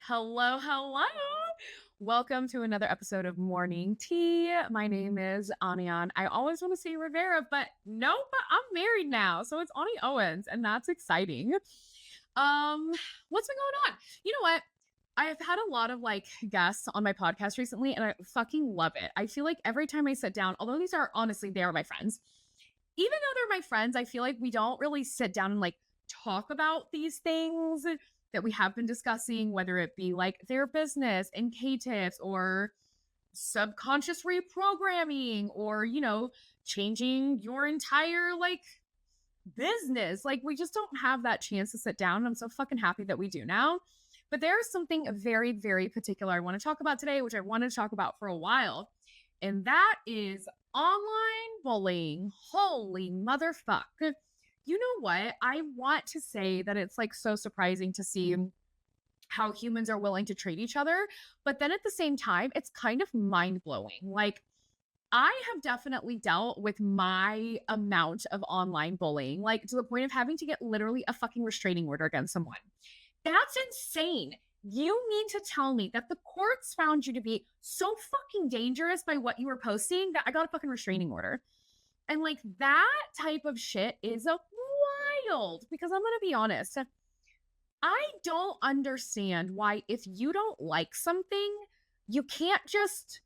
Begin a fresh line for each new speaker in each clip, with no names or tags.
Hello, hello. Welcome to another episode of Morning Tea. My name is Anian. I always want to say Rivera, but nope, I'm married now. So it's Ani Owens, and that's exciting. Um, what's been going on? You know what? I have had a lot of guests on my podcast recently, and I fucking love it. I feel like every time I sit down, although these are honestly, they are my friends, even though they're my friends, I feel like we don't really sit down and talk about these things that we have been discussing, whether it be like their business and K tips or subconscious reprogramming or, changing your entire business. Like, we just don't have that chance to sit down. I'm so fucking happy that we do now. But there's something very, very particular I want to talk about today, which I wanted to talk about for a while. And that is online bullying. Holy motherfuck. You know what? I want to say that it's so surprising to see how humans are willing to treat each other. But then at the same time, it's kind of mind blowing. I have definitely dealt with my amount of online bullying, to the point of having to get literally a fucking restraining order against someone. That's insane. You mean to tell me that the courts found you to be so fucking dangerous by what you were posting that I got a fucking restraining order? And that type of shit is a wild, because I'm going to be honest. I don't understand why, if you don't like something, you can't just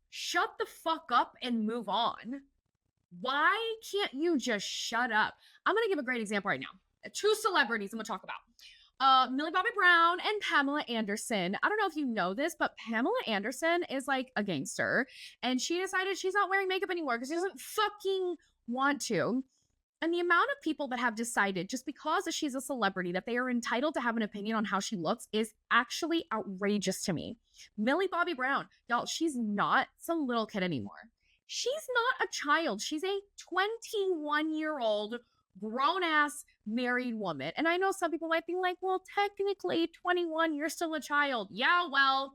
shut the fuck up and move on. Why can't you just shut up? I'm going to give a great example right now. Two celebrities I'm going to talk about. Millie Bobby Brown and Pamela Anderson. I don't know if you know this, but Pamela Anderson is a gangster, and she decided she's not wearing makeup anymore because she doesn't fucking want to. And the amount of people that have decided just because she's a celebrity that they are entitled to have an opinion on how she looks is actually outrageous to me. Millie Bobby Brown, y'all, she's not some little kid anymore. She's not a child. She's a 21-year-old grown ass married woman. And I know some people might be like, well, technically 21, you're still a child. Yeah, well,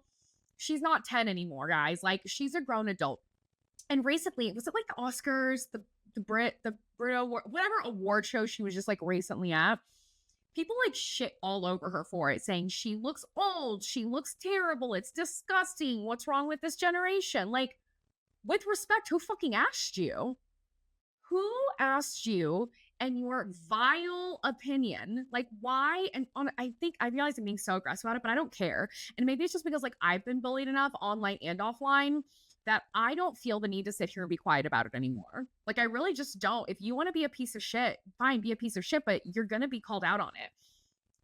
she's not 10 anymore, guys. She's a grown adult. And recently, was it the Oscars, the Brit Award, whatever award show she was just recently at? People shit all over her for it, saying she looks old, she looks terrible, it's disgusting. What's wrong with this generation? With respect, who fucking asked you? Who asked you and your vile opinion? Why? And I realize I'm being so aggressive about it, but I don't care. And maybe it's just because I've been bullied enough online and offline that I don't feel the need to sit here and be quiet about it anymore. I really just don't. If you want to be a piece of shit, fine, be a piece of shit, but you're going to be called out on it.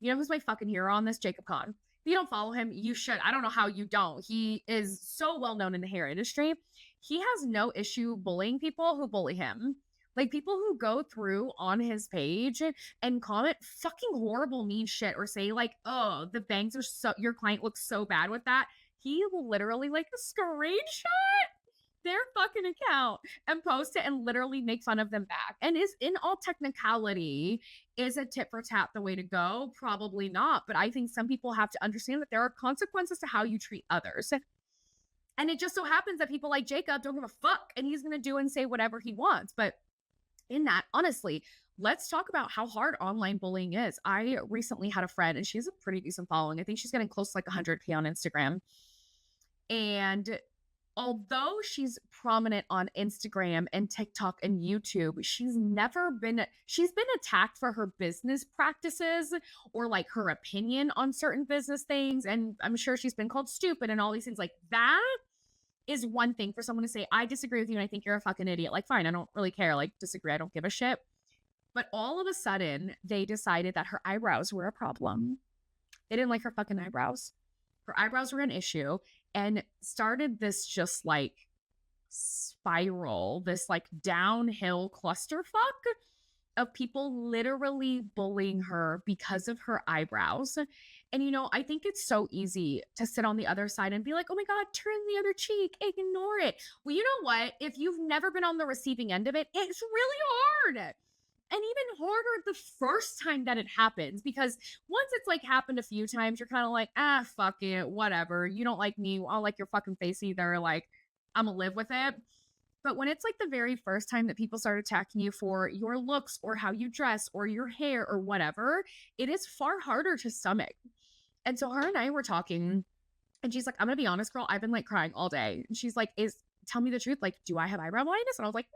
You know who's my fucking hero on this? Jacob Kahn. If you don't follow him, you should. I don't know how you don't. He is so well known in the hair industry. He has no issue bullying people who bully him. People who go through on his page and comment fucking horrible mean shit or say oh, the bangs are so, your client looks so bad with that. He will literally screenshot their fucking account and post it and literally make fun of them back. And is in all technicality, is a tit for tat the way to go? Probably not. But I think some people have to understand that there are consequences to how you treat others. And it just so happens that people like Jacob don't give a fuck and he's going to do and say whatever he wants. But in that, honestly, let's talk about how hard online bullying is. I recently had a friend and she has a pretty decent following. I think she's getting close to 100K on Instagram. And although she's prominent on Instagram and TikTok and YouTube, she's been attacked for her business practices or her opinion on certain business things. And I'm sure she's been called stupid and all these things. That is one thing for someone to say, I disagree with you and I think you're a fucking idiot. Fine, I don't really care. Disagree, I don't give a shit. But all of a sudden, they decided that her eyebrows were a problem. They didn't like her fucking eyebrows. Her eyebrows were an issue and started this just spiral, this downhill clusterfuck of people literally bullying her because of her eyebrows. And, I think it's so easy to sit on the other side and be like, oh my God, turn the other cheek, ignore it. Well, you know what? If you've never been on the receiving end of it, it's really hard. And even harder the first time that it happens, because once it's happened a few times, you're kind of fuck it, whatever. You don't like me, I don't like your fucking face either. I'm gonna live with it. But when it's the very first time that people start attacking you for your looks or how you dress or your hair or whatever, it is far harder to stomach. And so her and I were talking, and she's like, I'm gonna be honest, girl, I've been like crying all day. And she's like, tell me the truth. Like, do I have eyebrow blindness? And I was like,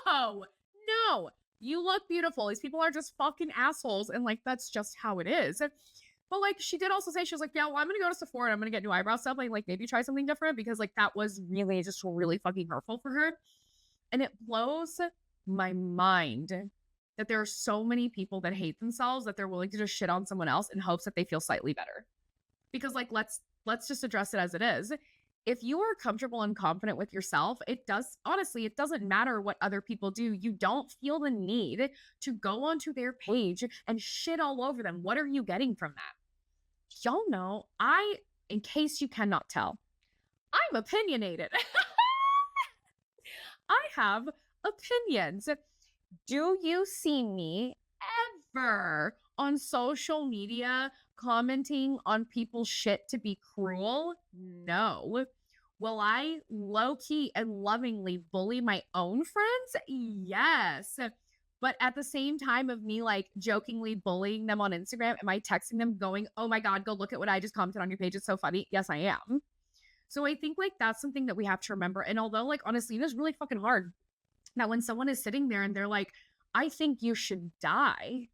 no, you look beautiful. These people are just fucking assholes. And like, that's just how it is. But like, she did also say, she was like, yeah, well, I'm gonna go to Sephora and I'm gonna get new eyebrow stuff. Like maybe try something different, because like that was really just really fucking hurtful for her. And it blows my mind that there are so many people that hate themselves that they're willing to just shit on someone else in hopes that they feel slightly better. Because like, let's just address it as it is. If you are comfortable and confident with yourself, it doesn't matter what other people do. You don't feel the need to go onto their page and shit all over them. What are you getting from that? Y'all know, in case you cannot tell, I'm opinionated. I have opinions. Do you see me ever on social media commenting on people's shit to be cruel? No. Will I low-key and lovingly bully my own friends? Yes. But at the same time of me like jokingly bullying them on Instagram, am I texting them going, oh my God, go look at what I just commented on your page. It's so funny. Yes, I am. So I think like that's something that we have to remember. And although like honestly, it is really fucking hard that when someone is sitting there and they're like, I think you should die,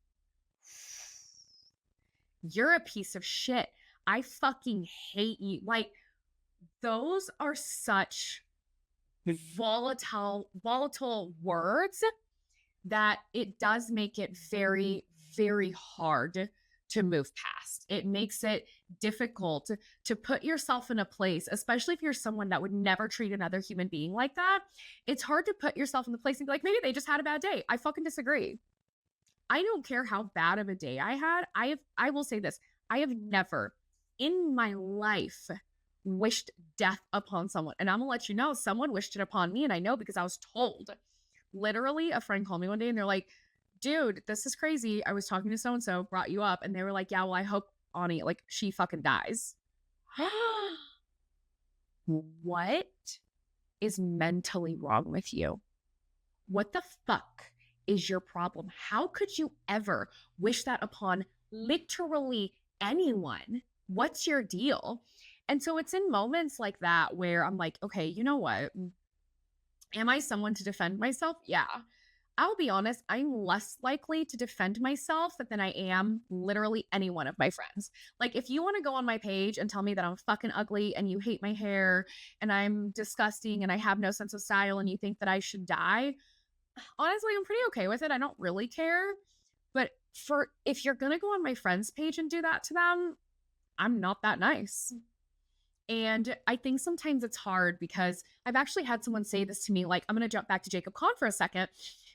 you're a piece of shit. I fucking hate you. Like, those are such volatile words that it does make it very, very hard to move past. It makes it difficult to put yourself in a place, especially if you're someone that would never treat another human being like that. It's hard to put yourself in the place and be like, maybe they just had a bad day. I fucking disagree. I don't care how bad of a day I had. I will say this. I have never in my life wished death upon someone. And I'm gonna let you know, someone wished it upon me. And I know because I was told. Literally, a friend called me one day and they're like, dude, this is crazy. I was talking to so-and-so, brought you up. And they were like, yeah, well, I hope Ani, like, she fucking dies. What is mentally wrong with you? What the fuck is your problem? How could you ever wish that upon literally anyone? What's your deal? And so it's in moments like that where I'm like, okay, you know what? Am I someone to defend myself? Yeah. I'll be honest, I'm less likely to defend myself than I am literally any one of my friends. Like, if you want to go on my page and tell me that I'm fucking ugly and you hate my hair and I'm disgusting and I have no sense of style and you think that I should die, honestly, I'm pretty okay with it. I don't really care. But if you're going to go on my friend's page and do that to them, I'm not that nice. And I think sometimes it's hard because I've actually had someone say this to me, like, I'm going to jump back to Jacob Kahn for a second,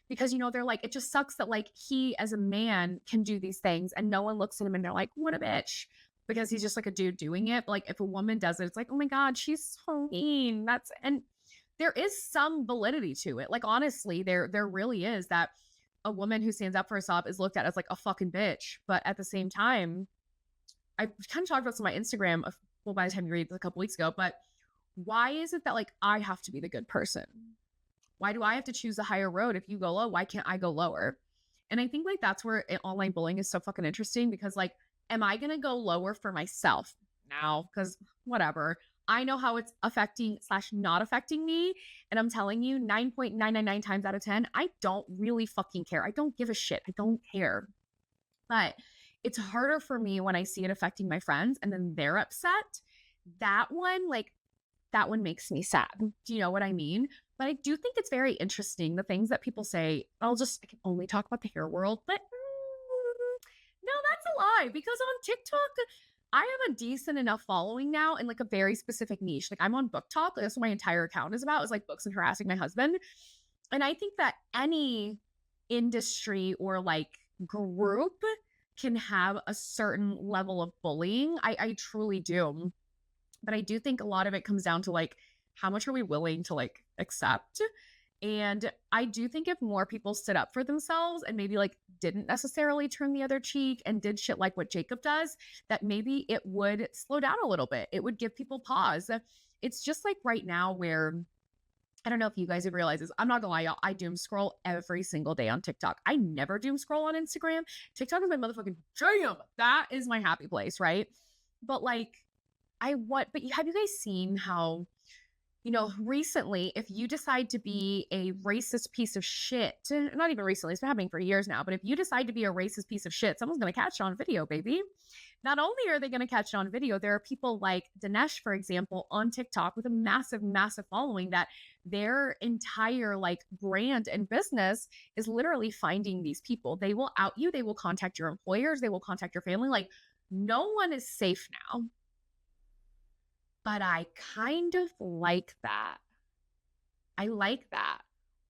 because, you know, they're like, it just sucks that like he as a man can do these things and no one looks at him and they're like, what a bitch, because he's just like a dude doing it. But like, if a woman does it, it's like, oh my God, she's so mean. And there is some validity to it. Like, honestly, there really is, that a woman who stands up for herself is looked at as like a fucking bitch. But at the same time, I kind of talked about this on my Instagram, well, by the time you read this a couple weeks ago, but why is it that like I have to be the good person? Why do I have to choose the higher road? If you go low, why can't I go lower? And I think like that's where online bullying is so fucking interesting, because like, am I going to go lower for myself now? Because whatever, I know how it's affecting / not affecting me. And I'm telling you 9.999 times out of 10, I don't really fucking care. I don't give a shit. I don't care. But it's harder for me when I see it affecting my friends and then they're upset. That one makes me sad. Do you know what I mean? But I do think it's very interesting, the things that people say. I can only talk about the hair world, but no, that's a lie, because on TikTok, I have a decent enough following now in like a very specific niche. Like, I'm on Book Talk. That's what my entire account is about, is like books and harassing my husband. And I think that any industry or like group can have a certain level of bullying. I truly do. But I do think a lot of it comes down to like, how much are we willing to like accept? And I do think if more people stood up for themselves and maybe like didn't necessarily turn the other cheek and did shit like what Jacob does, that maybe it would slow down a little bit. It would give people pause. It's just like right now where, I don't know if you guys have realized this, I'm not gonna lie, y'all, I doom scroll every single day on TikTok. I never doom scroll on Instagram. TikTok is my motherfucking jam. That is my happy place, right? but like, have you guys seen how, recently, if you decide to be a racist piece of shit, not even recently, it's been happening for years now, but if you decide to be a racist piece of shit, someone's going to catch it on video, baby. Not only are they going to catch it on video, there are people like Dinesh, for example, on TikTok with a massive, massive following that their entire like brand and business is literally finding these people. They will out you. They will contact your employers. They will contact your family. Like, no one is safe now. But I kind of like that. I like that.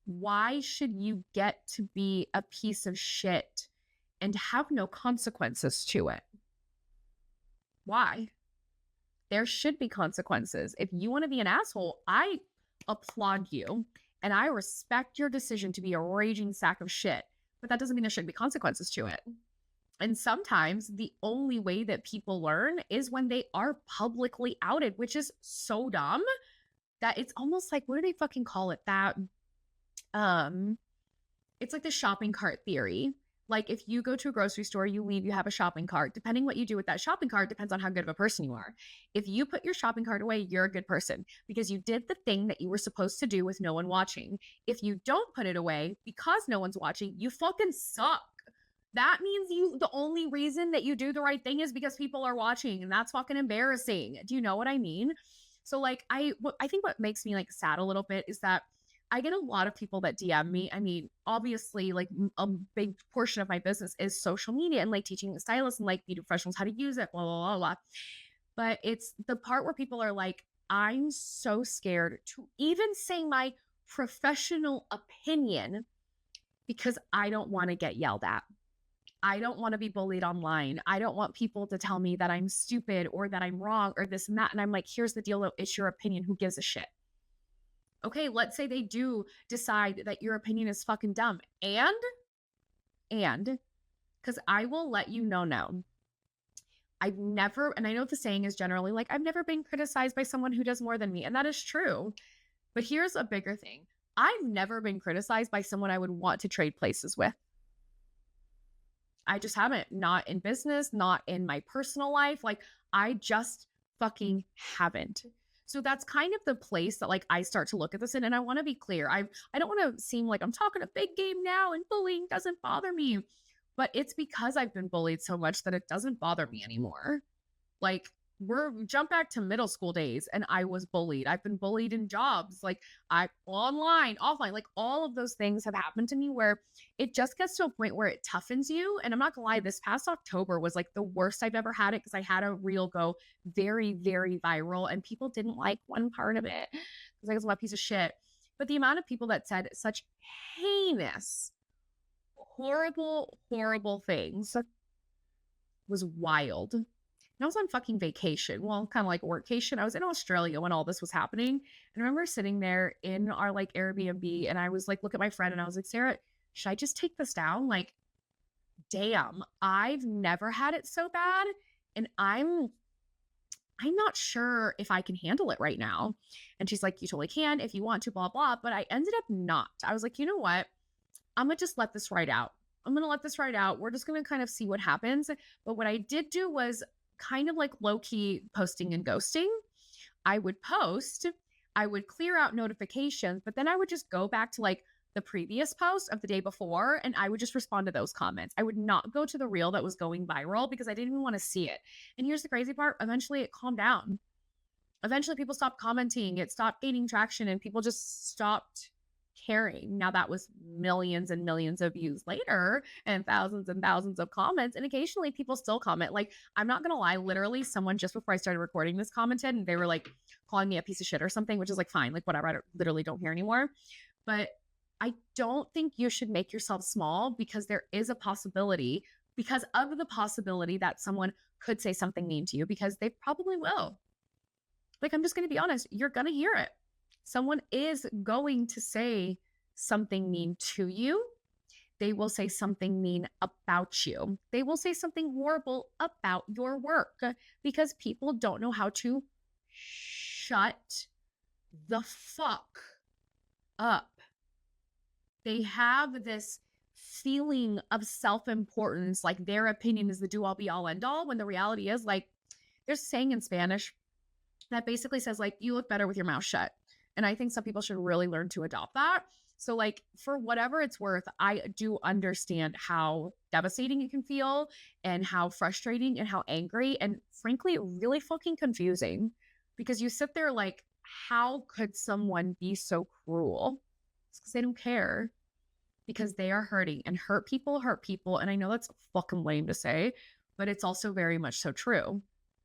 Why should you get to be a piece of shit and have no consequences to it? Why? There should be consequences. If you want to be an asshole, I applaud you and I respect your decision to be a raging sack of shit, but that doesn't mean there shouldn't be consequences to it. And sometimes the only way that people learn is when they are publicly outed, which is so dumb that it's almost like, what do they fucking call it? It's like the shopping cart theory. Like, if you go to a grocery store, you leave, you have a shopping cart. Depending what you do with that shopping cart depends on how good of a person you are. If you put your shopping cart away, you're a good person because you did the thing that you were supposed to do with no one watching. If you don't put it away because no one's watching, you fucking suck. That means the only reason that you do the right thing is because people are watching, and that's fucking embarrassing. Do you know what I mean? So like, I think what makes me like sad a little bit is that I get a lot of people that DM me. I mean, obviously, like a big portion of my business is social media and like teaching stylists and like beauty professionals how to use it, blah, blah, blah, blah. But it's the part where people are like, I'm so scared to even say my professional opinion because I don't want to get yelled at. I don't want to be bullied online. I don't want people to tell me that I'm stupid or that I'm wrong or this and that. And I'm like, here's the deal, though. It's your opinion. Who gives a shit? Okay, let's say they do decide that your opinion is fucking dumb. And, because I will let you know now, I've never, and I know the saying is generally like, I've never been criticized by someone who does more than me. And that is true. But here's a bigger thing. I've never been criticized by someone I would want to trade places with. I just haven't. Not in business, not in my personal life. Like, I just fucking haven't. So that's kind of the place that like I start to look at this in. And I want to be clear. I don't want to seem like I'm talking a big game now and bullying doesn't bother me. But it's because I've been bullied so much that it doesn't bother me anymore. Like, jump back to middle school days and I was bullied. I've been bullied in jobs, like online, offline, like all of those things have happened to me where it just gets to a point where it toughens you. And I'm not gonna lie, this past October was like the worst I've ever had it because I had a reel go very, very viral and people didn't like one part of it because I was a piece of shit. But the amount of people that said such heinous, horrible, horrible things was wild. And I was on fucking vacation. Well, kind of like workcation. I was in Australia when all this was happening. And I remember sitting there in our like Airbnb and I was like, look at my friend and I was like, Sarah, should I just take this down? Like, damn, I've never had it so bad. And I'm not sure if I can handle it right now. And she's like, you totally can if you want to, blah, blah. But I ended up not. I was like, you know what? I'm going to just let this ride out. We're just going to kind of see what happens. But what I did do was kind of like low-key posting and ghosting. I would post, I would clear out notifications, but then I would just go back to like the previous post of the day before and I would just respond to those comments. I would not go to the reel that was going viral because I didn't even want to see it. And here's the crazy part. Eventually it calmed down. Eventually people stopped commenting. It stopped gaining traction and people just stopped caring. Now that was millions and millions of views later and thousands of comments. And occasionally people still comment. Like, I'm not going to lie, literally someone just before I started recording this commented and they were like calling me a piece of shit or something, which is like, fine, like whatever. I literally don't hear anymore. But I don't think you should make yourself small because there is a possibility, because of the possibility that someone could say something mean to you, because they probably will. Like, I'm just going to be honest, you're going to hear it. Someone is going to say something mean to you. They will say something mean about you. They will say something horrible about your work because people don't know how to shut the fuck up. They have this feeling of self-importance, like their opinion is the do-all, be-all, end-all, when the reality is like, there's a saying in Spanish that basically says like, you look better with your mouth shut. And I think some people should really learn to adopt that. So like, for whatever it's worth, I do understand how devastating it can feel and how frustrating and how angry and frankly, really fucking confusing, because you sit there like, how could someone be so cruel? It's because they don't care, because they are hurting, and hurt people hurt people. And I know that's fucking lame to say, but it's also very much so true.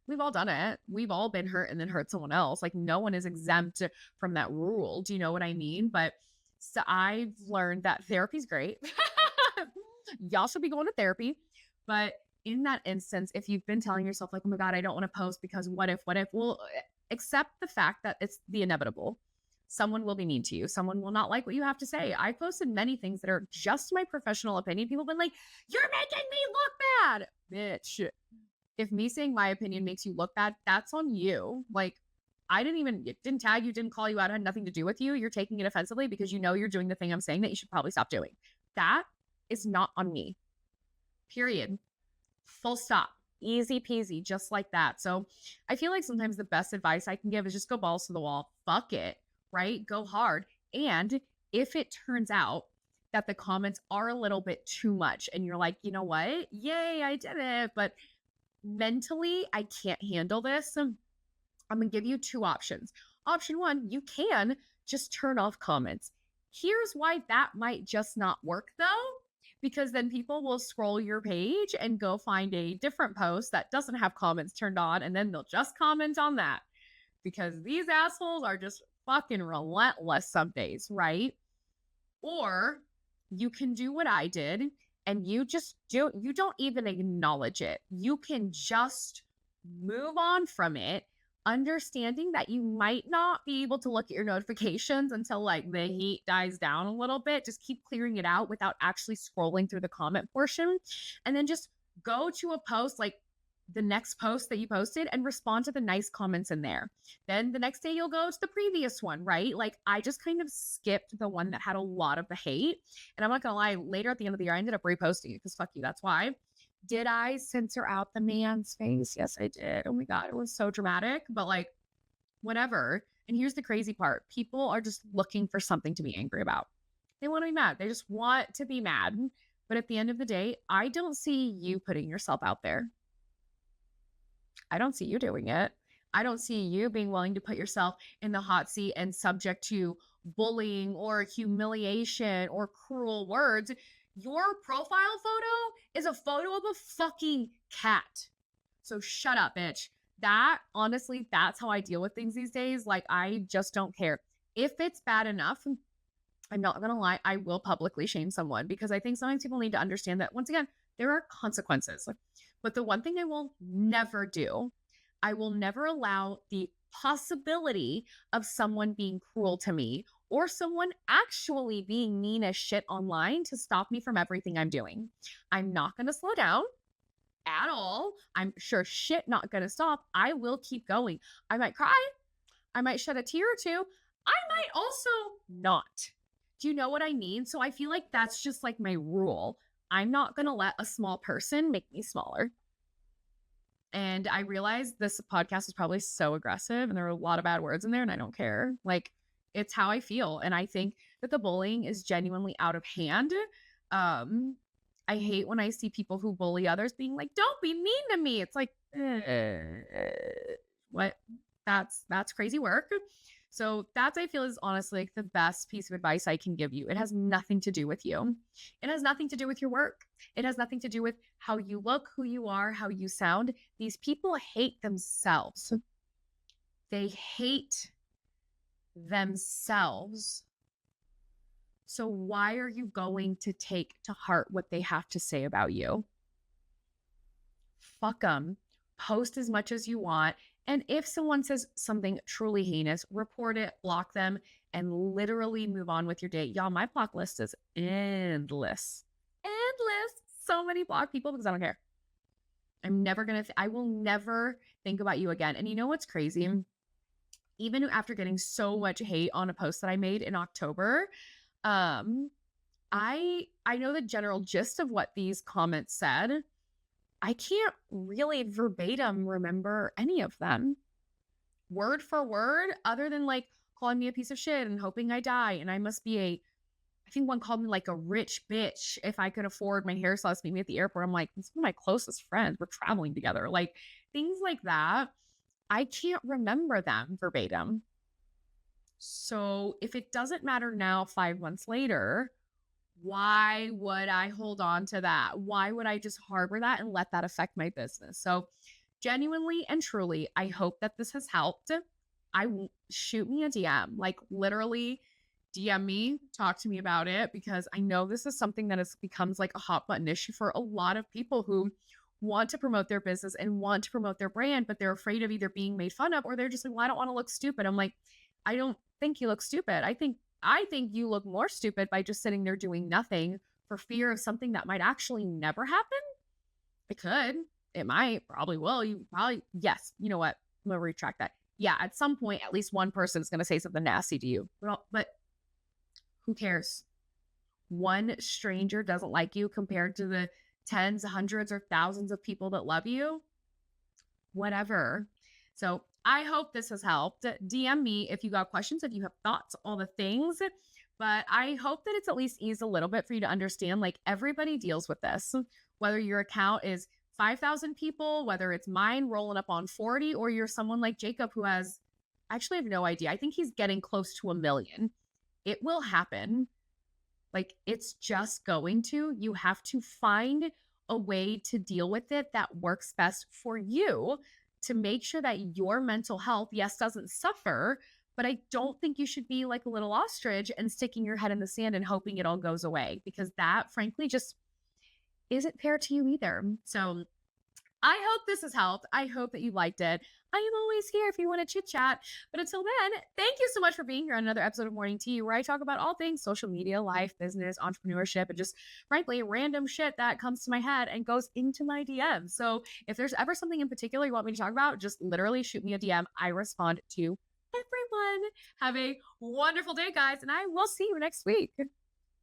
We've all done it. We've all been hurt and then hurt someone else. Like, no one is exempt from that rule. Do you know what I mean? But so I've learned that therapy's great. Y'all should be going to therapy. But in that instance, if you've been telling yourself like, oh my God, I don't want to post because what if, well, accept the fact that it's the inevitable. Someone will be mean to you. Someone will not like what you have to say. I posted many things that are just my professional opinion. People have been like, you're making me look bad. Bitch, if me saying my opinion makes you look bad, that's on you. Like, it didn't tag you, didn't call you out, had nothing to do with you. You're taking it offensively because you know you're doing the thing I'm saying that you should probably stop doing. That is not on me. Period. Full stop. Easy peasy, just like that. So I feel like sometimes the best advice I can give is just go balls to the wall. Fuck it, right? Go hard. And if it turns out that the comments are a little bit too much and you're like, you know what? Yay, I did it. But mentally, I can't handle this. I'm going to give you two options. Option one, you can just turn off comments. Here's why that might just not work though, because then people will scroll your page and go find a different post that doesn't have comments turned on, and then they'll just comment on that, because these assholes are just fucking relentless some days, right? Or you can do what I did and you don't even acknowledge it. You can just move on from it, understanding that you might not be able to look at your notifications until like the heat dies down a little bit. Just keep clearing it out without actually scrolling through the comment portion, and then just go to a post like the next post that you posted and respond to the nice comments in there. Then the next day you'll go to the previous one, right? Like, I just kind of skipped the one that had a lot of the hate. And I'm not gonna lie, later at the end of the year, I ended up reposting it because fuck you, that's why. Did I censor out the man's face? Yes, I did. Oh my God, it was so dramatic, but like, whatever. And here's the crazy part. People are just looking for something to be angry about. They want to be mad. They just want to be mad. But at the end of the day, I don't see you putting yourself out there. I don't see you doing it. I don't see you being willing to put yourself in the hot seat and subject to bullying or humiliation or cruel words. Your profile photo is a photo of a fucking cat. So shut up, bitch. That, honestly, that's how I deal with things these days. Like, I just don't care. If it's bad enough, I'm not going to lie, I will publicly shame someone, because I think sometimes people need to understand that, once again, there are consequences. But the one thing I will never do, I will never allow the possibility of someone being cruel to me or someone actually being mean as shit online to stop me from everything I'm doing. I'm not going to slow down at all. I'm sure shit not going to stop. I will keep going. I might cry. I might shed a tear or two. I might also not. Do you know what I mean? So I feel like that's just like my rule. I'm not going to let a small person make me smaller. And I realized this podcast is probably so aggressive and there are a lot of bad words in there, and I don't care. Like, it's how I feel. And I think that the bullying is genuinely out of hand. I hate when I see people who bully others being like, don't be mean to me. It's like, what? That's crazy work. So that's, I feel, is honestly like the best piece of advice I can give you. It has nothing to do with you. It has nothing to do with your work. It has nothing to do with how you look, who you are, how you sound. These people hate themselves. They hate themselves. So why are you going to take to heart what they have to say about you? Fuck them. Post as much as you want. And if someone says something truly heinous, report it, block them, and literally move on with your day. Y'all, my block list is endless. Endless. So many block people because I don't care. I will never think about you again. And you know what's crazy? Even after getting so much hate on a post that I made in October, I know the general gist of what these comments said. I can't really verbatim remember any of them word for word, other than like calling me a piece of shit and hoping I die. And I must be I think one called me like a rich bitch if I could afford my hairstylist to meet me at the airport. I'm like, this is one of my closest friends. We're traveling together. Like things like that. I can't remember them verbatim. So if it doesn't matter now, 5 months later, why would I hold on to that? Why would I just harbor that and let that affect my business? So, genuinely and truly, I hope that this has helped. Shoot me a DM, like literally DM me, talk to me about it, because I know this is something that has becomes like a hot button issue for a lot of people who want to promote their business and want to promote their brand, but they're afraid of either being made fun of or they're just like, well, I don't want to look stupid. I'm like, I don't think you look stupid. I think you look more stupid by just sitting there doing nothing for fear of something that might actually never happen. It could. It might. Probably will. You probably, yes. You know what? I'm going to retract that. Yeah, at some point, at least one person is going to say something nasty to you. But who cares? One stranger doesn't like you compared to the tens, hundreds, or thousands of people that love you. Whatever. So I hope this has helped. DM me if you got questions, if you have thoughts, all the things. But I hope that it's at least eased a little bit for you to understand like everybody deals with this, whether your account is 5,000 people, whether it's mine rolling up on 40, or you're someone like Jacob who has, actually, I have no idea. I think he's getting close to 1 million. It will happen. Like it's just going to. You have to find a way to deal with it that works best for you to make sure that your mental health, yes, doesn't suffer, but I don't think you should be like a little ostrich and sticking your head in the sand and hoping it all goes away, because that frankly just isn't fair to you either. So I hope this has helped. I hope that you liked it. I am always here if you want to chit chat. But until then, thank you so much for being here on another episode of Morning Tea, where I talk about all things social media, life, business, entrepreneurship, and just frankly, random shit that comes to my head and goes into my DM. So if there's ever something in particular you want me to talk about, just literally shoot me a DM. I respond to everyone. Have a wonderful day, guys, and I will see you next week.